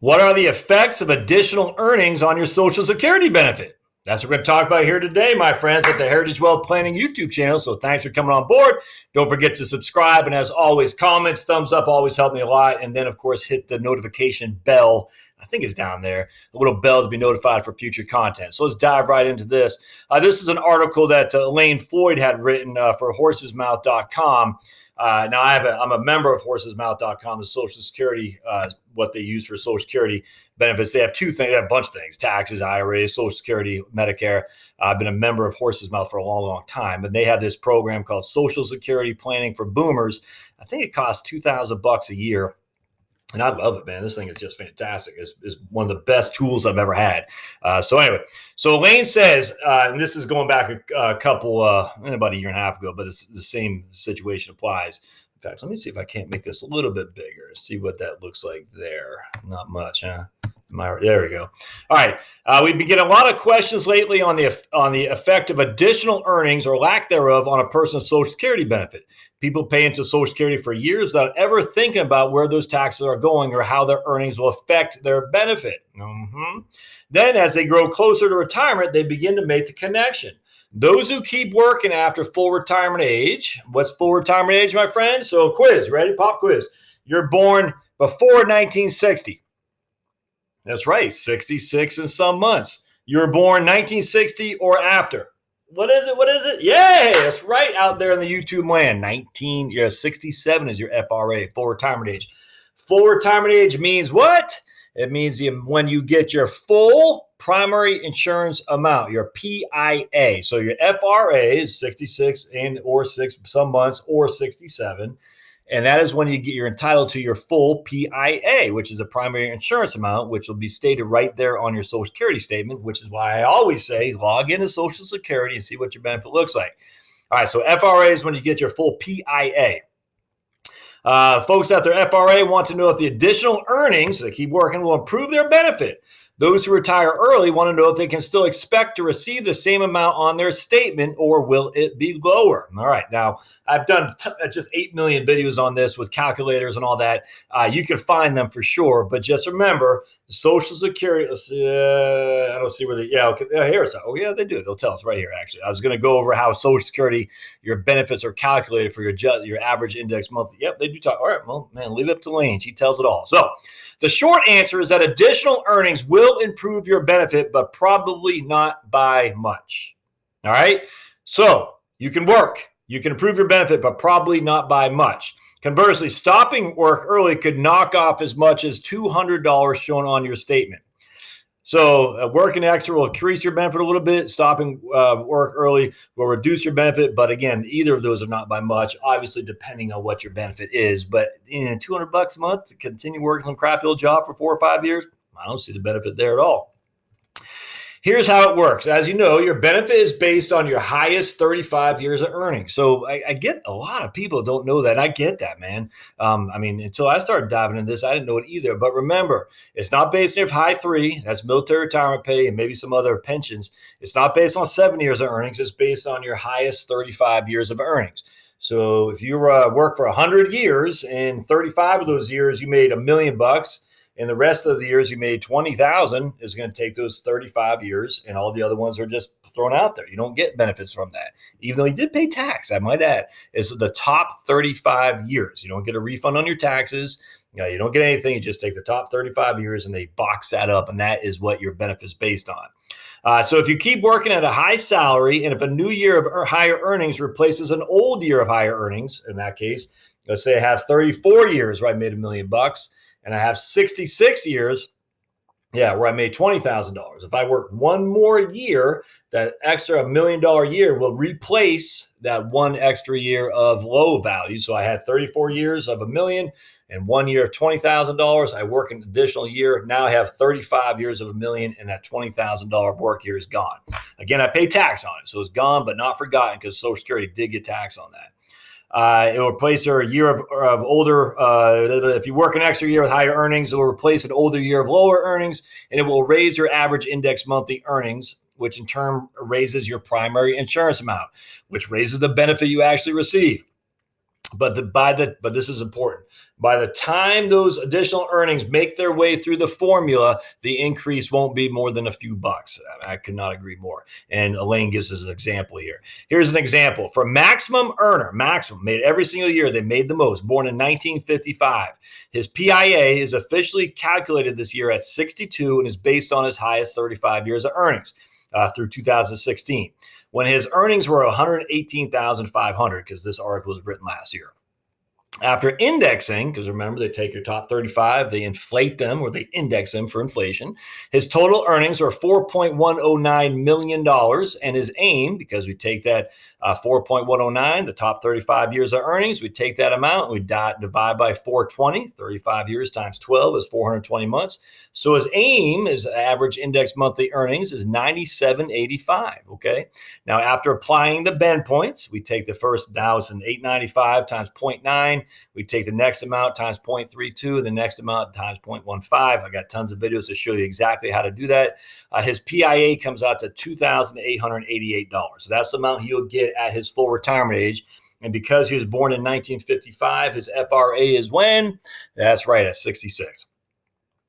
What are the effects of additional earnings on your Social Security benefit? That's what we're going to talk about here today, my friends, at the Heritage Wealth Planning YouTube channel. So thanks for coming on board. Don't forget to subscribe. And as always, comments, thumbs up always help me a lot. And then, of course, hit the notification bell. I think it's down there, the little bell to be notified for future content. So let's dive right into this. This is an article that Elaine Floyd had written for horsesmouth.com. Now, I'm a member of horsesmouth.com, the Social Security, what they use for Social Security benefits. They have two things. They have a bunch of things: taxes, IRAs, Social Security, Medicare. I've been a member of Horse's Mouth for a long, long time. But they have this program called Social Security Planning for Boomers. I think it costs $2,000 a year. And I love it, man. This thing is just fantastic. It's one of the best tools I've ever had. So Elaine says, and this is going back a couple, about a year and a half ago, but it's the same situation applies. In fact, let me see if I can't make this a little bit bigger. See what that looks like there. Not much, huh? There we go. All right. We've been getting a lot of questions lately on the effect of additional earnings or lack thereof on a person's Social Security benefit. People pay into Social Security for years without ever thinking about where those taxes are going or how their earnings will affect their benefit. Then, as they grow closer to retirement, they begin to make the connection. Those who keep working after full retirement age. What's full retirement age, my friends? So quiz, ready? Pop quiz. You're born before 1960. That's right, 66 and some months. You were born 1960 or after. What is it? Yay, that's right out there in the YouTube land. 67 is your FRA, full retirement age. Full retirement age means what? It means when you get your full primary insurance amount, your PIA. So your FRA is 66 or some months or 67. And that is when you're entitled to your full PIA, which is a primary insurance amount, which will be stated right there on your Social Security statement, which is why I always say log into Social Security and see what your benefit looks like. All right, so FRA is when you get your full PIA. Folks out there, FRA want to know if the additional earnings, they keep working, will improve their benefit. Those who retire early want to know if they can still expect to receive the same amount on their statement, or will it be lower? All right. Now, I've done just 8 million videos on this with calculators and all that. You can find them for sure. But just remember, Social Security, I don't see where they, okay, here it's, they do it. They'll tell us right here, actually. I was going to go over how Social Security, your benefits are calculated for your average index monthly. Yep, they do talk. All right, well, man, leave it up to Lane. She tells it all. So, the short answer is that additional earnings will improve your benefit, but probably not by much. All right? So you can work. You can improve your benefit, but probably not by much. Conversely, stopping work early could knock off as much as $200 shown on your statement. So working extra will increase your benefit a little bit. Stopping work early will reduce your benefit. But again, either of those are not by much, obviously, depending on what your benefit is. But $200 a month to continue working some crappy old job for 4 or 5 years, I don't see the benefit there at all. Here's how it works. As you know, your benefit is based on your highest 35 years of earnings. So I get a lot of people don't know that. I get that, man. Until I started diving into this, I didn't know it either. But remember, it's not based on high 3, that's military retirement pay and maybe some other pensions. It's not based on 7 years of earnings. It's based on your highest 35 years of earnings. So if you work for 100 years and 35 of those years you made $1 million, and the rest of the years you made 20,000 is going to take those 35 years, and all the other ones are just thrown out there. You don't get benefits from that, even though you did pay tax. I might add, it's the top 35 years. You don't get a refund on your taxes. You don't get anything. You just take the top 35 years, and they box that up, and that is what your benefit is based on. So if you keep working at a high salary, and if a new year of higher earnings replaces an old year of higher earnings, in that case, let's say I have 34 years where I made $1 million. And I have 66 years, where I made $20,000. If I work one more year, that extra $1 million year will replace that one extra year of low value. So I had 34 years of $1 million and 1 year of $20,000. I work an additional year. Now I have 35 years of $1 million, and that $20,000 work year is gone. Again, I pay tax on it. So it's gone, but not forgotten, because Social Security did get tax on that. It will replace a year of older, if you work an extra year with higher earnings, it will replace an older year of lower earnings, and it will raise your average index monthly earnings, which in turn raises your primary insurance amount, which raises the benefit you actually receive. But this is important. By the time those additional earnings make their way through the formula, the increase won't be more than a few bucks. I could not agree more. And Elaine gives us an example here. Here's an example for maximum earner. Maximum made every single year. They made the most. Born in 1955. His PIA is officially calculated this year at 62 and is based on his highest 35 years of earnings through 2016. When his earnings were 118,500, because this article was written last year. After indexing, because remember, they take your top 35, they inflate them or they index them for inflation. His total earnings are $4.109 million. And his AIME, because we take that 4.109, the top 35 years of earnings, we take that amount and we divide by 420. 35 years times 12 is 420 months. So his AIME, his average index monthly earnings, is 97.85. Okay. Now, after applying the bend points, we take the first 1,895 times 0.9. We take the next amount times 0.32, the next amount times 0.15. I got tons of videos to show you exactly how to do that. His PIA comes out to $2,888. So that's the amount he'll get at his full retirement age. And because he was born in 1955, his FRA is when? That's right, at 66.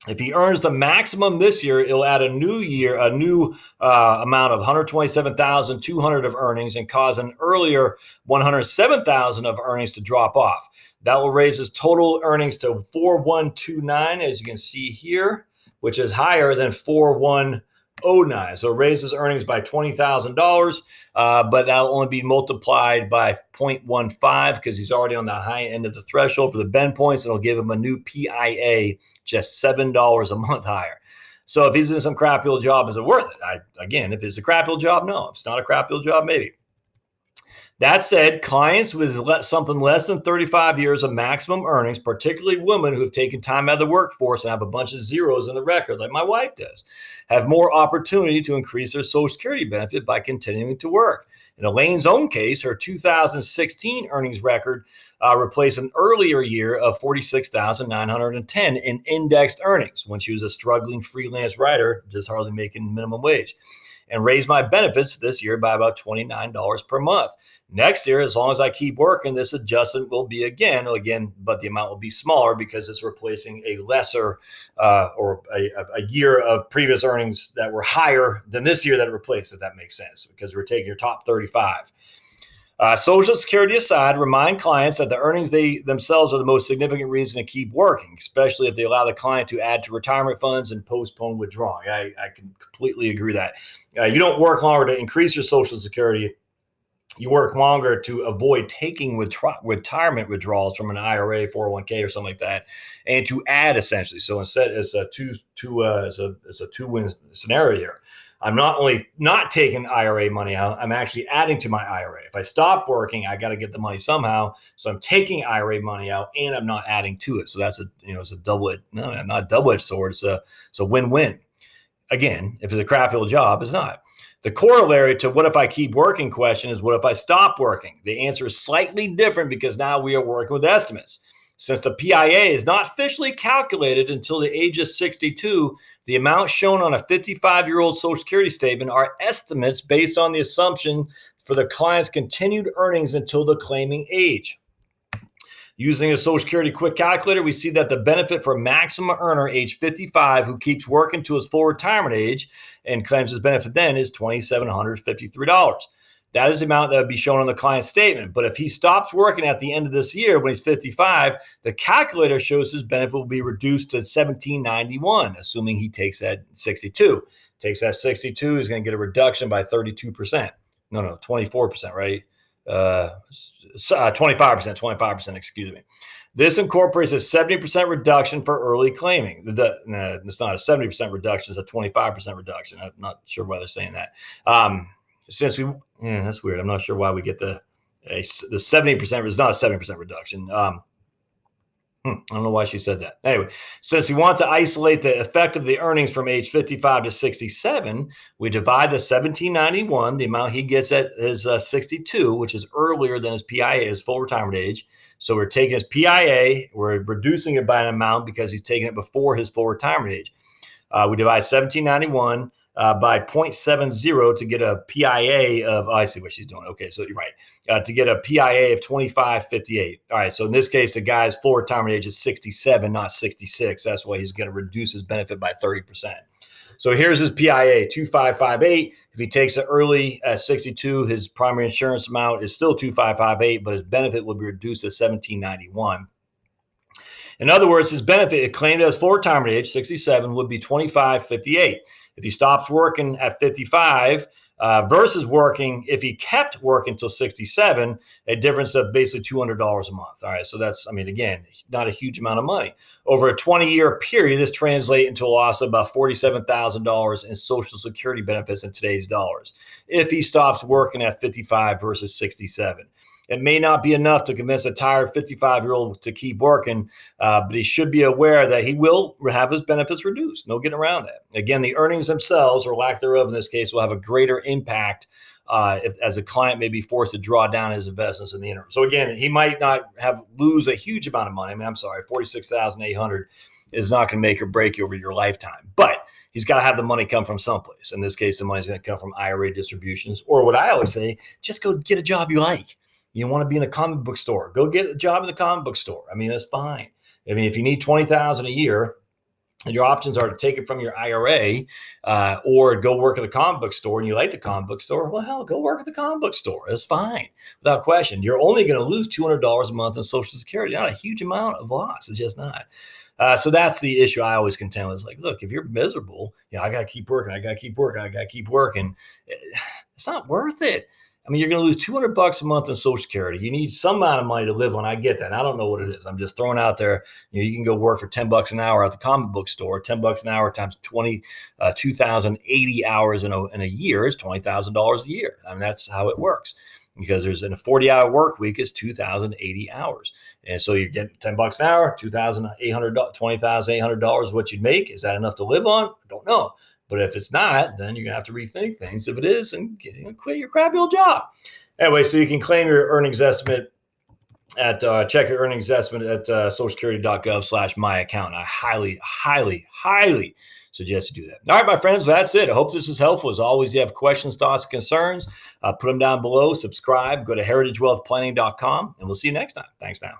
If he earns the maximum this year, it'll add a new amount of 127,200 of earnings and cause an earlier 107,000 of earnings to drop off. That will raise his total earnings to 4,129, as you can see here, which is higher than 4,109. So it raises earnings by $20,000, but that'll only be multiplied by 0.15 because he's already on the high end of the threshold for the bend points, and it'll give him a new PIA just $7 a month higher. So if he's in some crappy old job, is it worth it? Again, if it's a crappy old job, no. If it's not a crappy old job, maybe. That said, clients with something less than 35 years of maximum earnings, particularly women who have taken time out of the workforce and have a bunch of zeros in the record, like my wife does, have more opportunity to increase their Social Security benefit by continuing to work. In Elaine's own case, her 2016 earnings record replaced an earlier year of $46,910 in indexed earnings when she was a struggling freelance writer, just hardly making minimum wage, and raised my benefits this year by about $29 per month. Next year, as long as I keep working, this adjustment will be again, but the amount will be smaller because it's replacing a lesser or a year of previous earnings that were higher than this year that it replaced, if that makes sense, because we're taking your top 35. Social Security aside, remind clients that the earnings themselves are the most significant reason to keep working, especially if they allow the client to add to retirement funds and postpone withdrawing. I can completely agree that. You don't work longer to increase your Social Security. You work longer to avoid taking retirement withdrawals from an IRA, 401k, or something like that, and to add essentially. So instead, it's a two-win scenario here. I'm not only not taking IRA money out, I'm actually adding to my IRA. If I stop working, I got to get the money somehow. So I'm taking IRA money out and I'm not adding to it. So that's it's a not a double-edged sword. It's a win-win. Again, if it's a crappy old job, it's not. The corollary to what if I keep working question is what if I stop working? The answer is slightly different because now we are working with estimates. Since the PIA is not officially calculated until the age of 62, the amount shown on a 55-year-old Social Security statement are estimates based on the assumption for the client's continued earnings until the claiming age. Using a Social Security quick calculator, we see that the benefit for a maximum earner age 55 who keeps working to his full retirement age and claims his benefit then is $2,753. That is the amount that would be shown on the client's statement. But if he stops working at the end of this year when he's 55, the calculator shows his benefit will be reduced to $1,791, assuming he takes that 62. Takes that 62, he's going to get a reduction by 32%. No, 24%, right? 25%, excuse me. This incorporates a 70% reduction for early claiming. It's not a 70% reduction, it's a 25% reduction. I'm not sure why they're saying that. That's weird. I'm not sure why we get the 70%. It's not a 70% reduction. I don't know why she said that. Anyway, since we want to isolate the effect of the earnings from age 55 to 67, we divide the 1791, the amount he gets at his 62, which is earlier than his PIA, his full retirement age. So we're taking his PIA, we're reducing it by an amount because he's taking it before his full retirement age. We divide 1791 by 0.70 to get a PIA of, I see what she's doing. Okay, so you're right. To get a PIA of 25.58. All right, so in this case, the guy's full retirement age is 67, not 66. That's why he's going to reduce his benefit by 30%. So here's his PIA, 2558. If he takes it early at 62, his primary insurance amount is still 2558, but his benefit will be reduced to 1791. In other words, his benefit claimed as full retirement age, 67, would be 25.58. If he stops working at 55 versus working, if he kept working until 67, a difference of basically $200 a month. All right, so that's, I mean, again, not a huge amount of money. Over a 20-year period, this translates into a loss of about $47,000 in Social Security benefits in today's dollars if he stops working at 55 versus 67. It may not be enough to convince a tired 55-year-old to keep working, but he should be aware that he will have his benefits reduced. No getting around that. Again, the earnings themselves, or lack thereof in this case, will have a greater impact as a client may be forced to draw down his investments in the interim. So again, he might not lose a huge amount of money. I mean, I'm sorry, $46,800 is not going to make or break you over your lifetime, but he's got to have the money come from someplace. In this case, the money's going to come from IRA distributions, or what I always say, just go get a job you like. You want to be in a comic book store, go get a job in the comic book store. I mean, that's fine. I mean, if you need $20,000 a year, and your options are to take it from your IRA or go work at the comic book store, and you like the comic book store, well, hell, go work at the comic book store. That's fine, without question. You're only going to lose $200 a month in Social Security. Not a huge amount of loss. It's just not. So that's the issue I always contend with. It's like, look, if you're miserable, I got to keep working. I got to keep working. I got to keep working. It's not worth it. I mean, you're going to lose $200 a month in Social Security. You need some amount of money to live on. I get that. I don't know what it is. I'm just throwing out there. You can go work for $10 an hour at the comic book store. $10 an hour times 2,080 hours in a year is $20,000 a year. I mean, that's how it works. Because there's in a 40-hour work week is 2,080 hours. And so you get $10 an hour, $20,800 is what you'd make. Is that enough to live on? I don't know. But if it's not, then you're going to have to rethink things. If it is, then quit your crappy old job. Anyway, so you can claim your earnings estimate at check your earnings estimate at socialsecurity.gov/my account. I highly, highly, highly suggest you do that. All right, my friends, that's it. I hope this is helpful. As always, if you have questions, thoughts, concerns, put them down below. Subscribe. Go to heritagewealthplanning.com, and we'll see you next time. Thanks now.